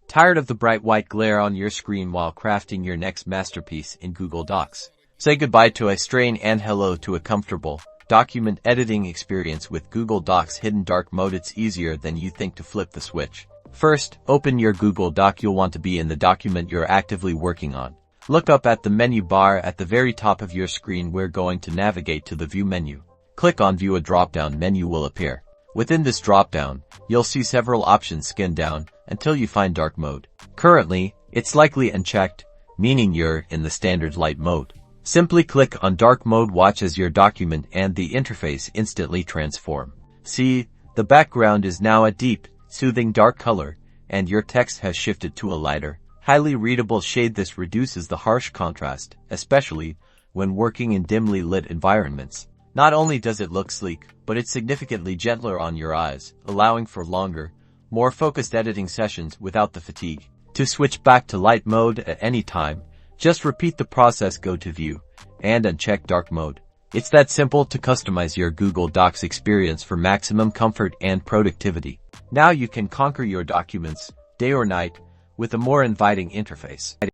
Tired of the bright white glare on your screen while crafting your next masterpiece in Google Docs? Say goodbye to a strain and hello to a comfortable document editing experience with Google Docs hidden dark mode. It's easier than you think to flip the switch. First, open your Google Doc. You'll want to be in the document you're actively working on. Look up at the menu bar at the very top of your screen. We're going to navigate to the View menu. Click on View. A drop-down menu will appear. Within this drop-down, you'll see several options. Scan down until you find dark mode. Currently, it's likely unchecked, meaning you're in the standard light mode. Simply click on dark mode. Watch as your document and the interface instantly transform. See, the background is now a deep, soothing dark color, and your text has shifted to a lighter, highly readable shade. This reduces the harsh contrast, especially when working in dimly lit environments. Not only does it look sleek, but it's significantly gentler on your eyes, allowing for longer, more focused editing sessions without the fatigue. To switch back to light mode at any time, just repeat the process. Go to View and uncheck dark mode. It's that simple to customize your Google Docs experience for maximum comfort and productivity. Now you can conquer your documents, day or night, with a more inviting interface.